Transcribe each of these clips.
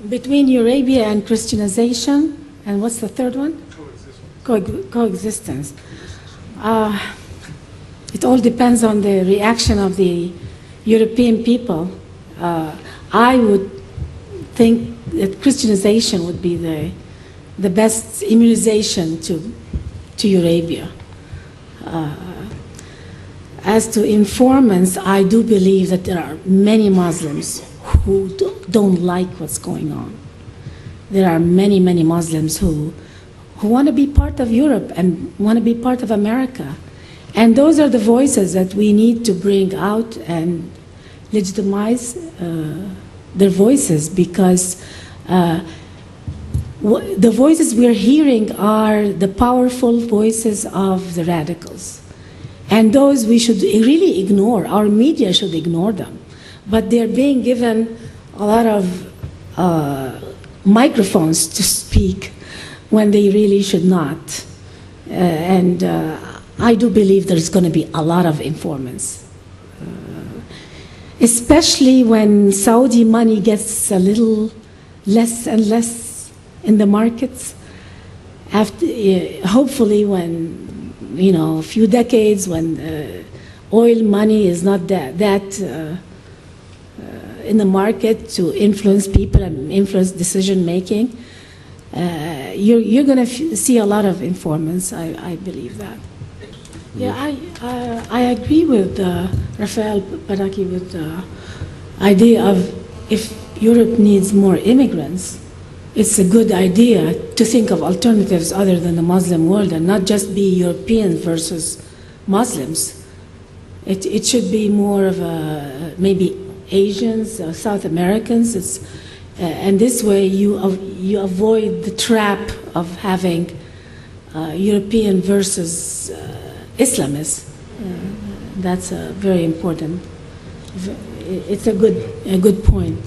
Between Eurabia and Christianization, and what's the third one? Coexistence. It all depends on the reaction of the European people. I would think that Christianization would be the best immunization to Eurabia. As to informants, I do believe that there are many Muslims who don't like what's going on. There are many, many Muslims who want to be part of Europe and want to be part of America. And those are the voices that we need to bring out and legitimize their voices, because the voices we're hearing are the powerful voices of the radicals. And those we should really ignore. Our media should ignore them. But they're being given a lot of microphones to speak when they really should not. I do believe there's going to be a lot of informants, especially when Saudi money gets a little less and less in the markets. After, hopefully, when a few decades, when oil money is not that in the market to influence people and influence decision making, you're going to see a lot of informants. I believe that. Yeah, I agree with Rafael Baraki with the idea of if Europe needs more immigrants, it's a good idea to think of alternatives other than the Muslim world and not just be Europeans versus Muslims. It should be more of a, maybe Asians, South Americans, and this way you avoid the trap of having European versus Islamists. That's a very important. It's a good point.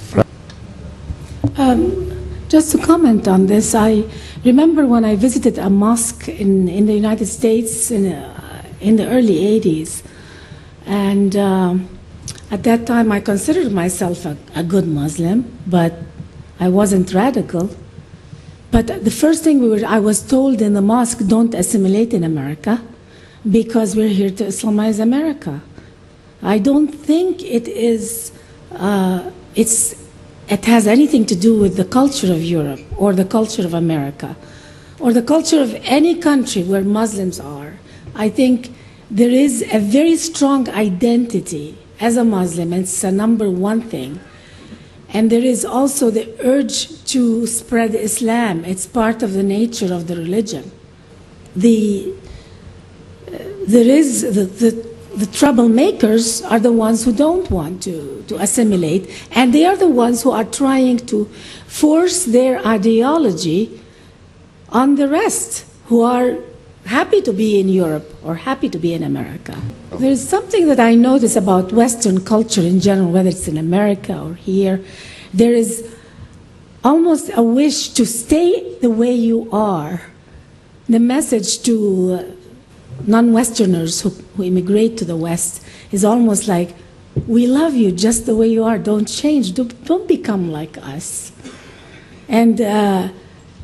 Just to comment on this, I remember when I visited a mosque in the United States in the early 80s, and at that time I considered myself a good Muslim, but I wasn't radical. But the first thing I was told in the mosque, don't assimilate in America, because we're here to Islamize America. I don't think it has anything to do with the culture of Europe or the culture of America or the culture of any country where Muslims are. I think there is a very strong identity as a Muslim, and it's a number one thing. And there is also the urge to spread Islam. It's part of the nature of the religion. The troublemakers are the ones who don't want to assimilate, and they are the ones who are trying to force their ideology on the rest, who are happy to be in Europe or happy to be in America. There's something that I notice about Western culture in general, whether it's in America or here. There is almost a wish to stay the way you are. The message to non-Westerners who immigrate to the West is almost like, we love you just the way you are, don't change, don't become like us. And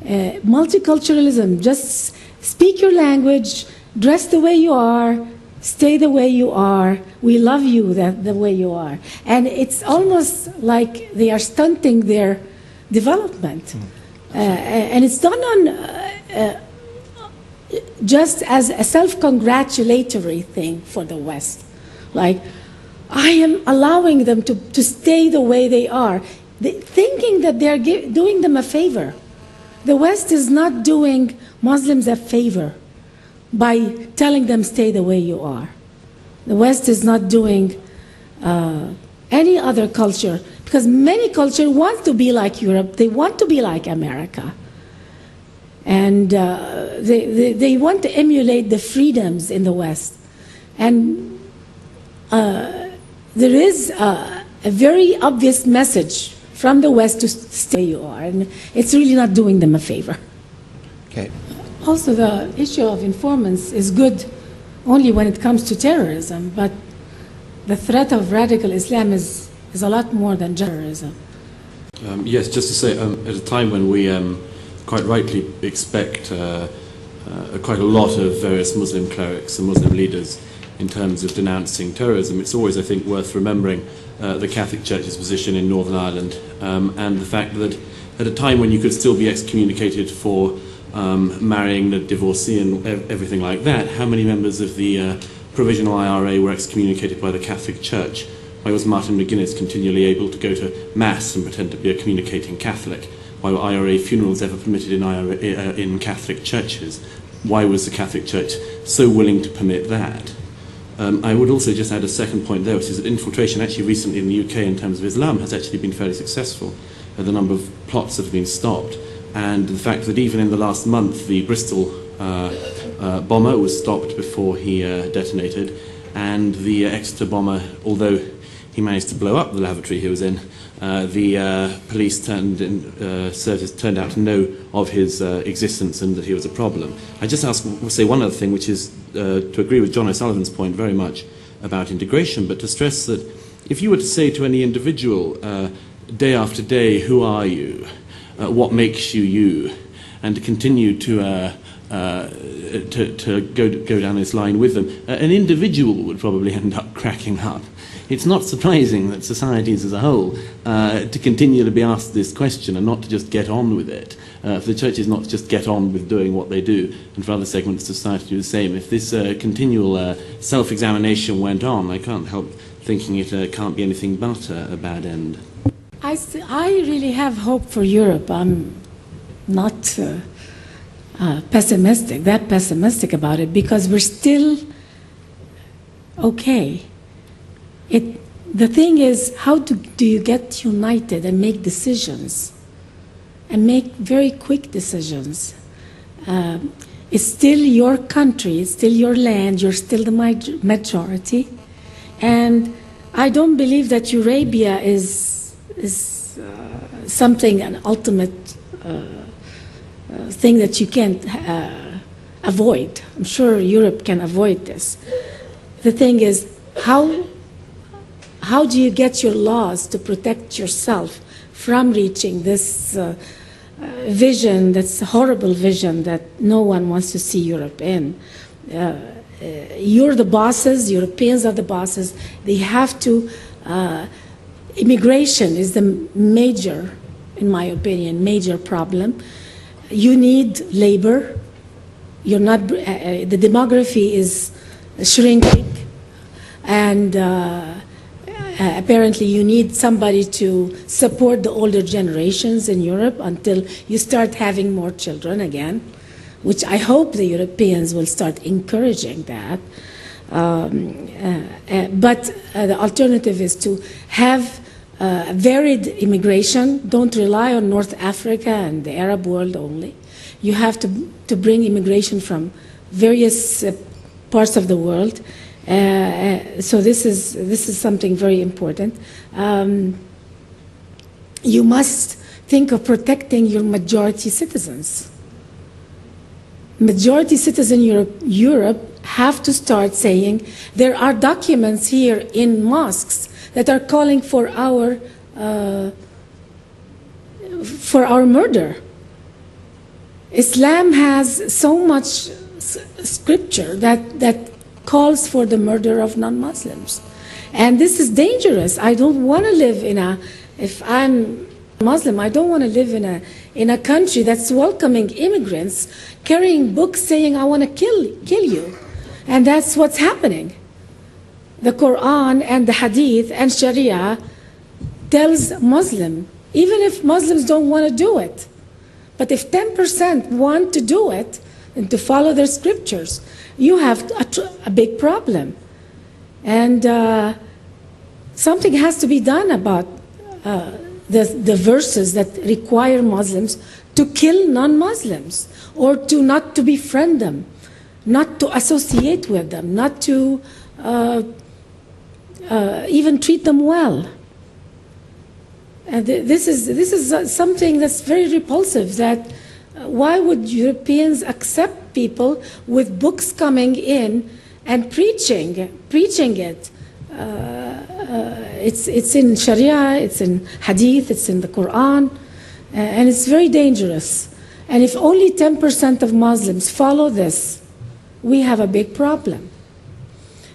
multiculturalism, just speak your language, dress the way you are, stay the way you are, we love you the way you are. And it's almost like they are stunting their development. And it's done on just as a self-congratulatory thing for the West. Like, I am allowing them to stay the way they are, thinking that they're doing them a favor. The West is not doing Muslims a favor by telling them stay the way you are. The West is not doing any other culture, because many cultures want to be like Europe, they want to be like America. And they want to emulate the freedoms in the West. And there is a very obvious message from the West to stay you are, and it's really not doing them a favor. Okay. Also, the issue of informants is good only when it comes to terrorism, but the threat of radical Islam is a lot more than terrorism. Yes, just to say, at a time when we quite rightly expect quite a lot of various Muslim clerics and Muslim leaders in terms of denouncing terrorism, it's always, I think, worth remembering the Catholic Church's position in Northern Ireland and the fact that at a time when you could still be excommunicated for marrying a divorcee and everything like that, how many members of the Provisional IRA were excommunicated by the Catholic Church? Why was Martin McGuinness continually able to go to Mass and pretend to be a communicating Catholic? Why were IRA funerals ever permitted in Catholic churches? Why was the Catholic Church so willing to permit that? I would also just add a second point there, which is that infiltration actually recently in the UK in terms of Islam has actually been fairly successful. The number of plots that have been stopped, and the fact that even in the last month the Bristol bomber was stopped before he detonated, and the Exeter bomber, although he managed to blow up the lavatory he was in, the police service turned out to know of his existence and that he was a problem. I just say one other thing, which is to agree with John O'Sullivan's point very much about integration, but to stress that if you were to say to any individual day after day, who are you? What makes you you? And to continue to go down this line with them, an individual would probably end up cracking up. It's not surprising that societies as a whole to continue to be asked this question and not to just get on with it. For the churches not to just get on with doing what they do, and for other segments of society to do the same. If this continual self-examination went on, I can't help thinking it can't be anything but a bad end. I really have hope for Europe. I'm not that pessimistic about it, because we're still okay. The thing is, how do you get united and make decisions, and make very quick decisions? It's still your country, it's still your land, you're still the majority, and I don't believe that Eurabia is something, an ultimate thing that you can't avoid. I'm sure Europe can avoid this. The thing is, how do you get your laws to protect yourself from reaching this vision, that's a horrible vision that no one wants to see Europe in? You're the bosses, Europeans are the bosses. They have to, immigration is the major, in my opinion, major problem. You need labor. You're not, the demography is shrinking, and apparently you need somebody to support the older generations in Europe until you start having more children again, which I hope the Europeans will start encouraging that. But the alternative is to have varied immigration. Don't rely on North Africa and the Arab world only. You have to bring immigration from various parts of the world. So this is something very important. You must think of protecting your majority citizens. Majority citizens in Europe have to start saying, there are documents here in mosques that are calling for our murder. Islam has so much scripture that calls for the murder of non-Muslims. And this is dangerous. I don't want to live if I'm Muslim, I don't want to live in a country that's welcoming immigrants, carrying books saying, I want to kill you. And that's what's happening. The Quran and the Hadith and Sharia tells Muslim, even if Muslims don't want to do it, but if 10% want to do it and to follow their scriptures, you have a big problem. And something has to be done about the verses that require Muslims to kill non-Muslims, or to not to befriend them, not to associate with them, not to even treat them well. And this is something that's very repulsive. That why would Europeans accept people with books coming in and preaching it It's in Sharia, it's in Hadith, it's in the Quran, and it's very dangerous. And if only 10% of Muslims follow this, we have a big problem.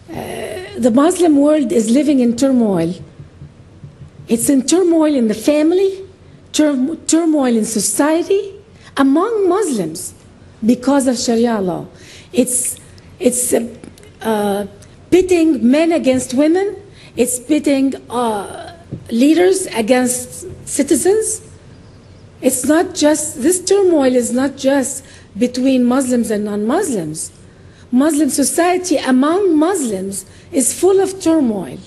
The Muslim world is living in turmoil. It's in turmoil in the family, turmoil in society, among Muslims because of Sharia law. It's pitting men against women. It's pitting leaders against citizens. It's not just, this turmoil is not just between Muslims and non-Muslims. Muslim society among Muslims is full of turmoil.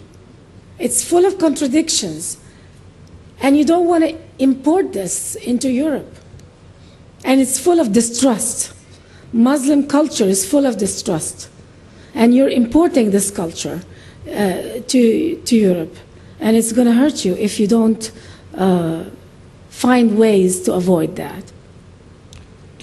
It's full of contradictions. And you don't want to import this into Europe. And it's full of distrust. Muslim culture is full of distrust. And you're importing this culture to Europe. And it's going to hurt you if you don't find ways to avoid that.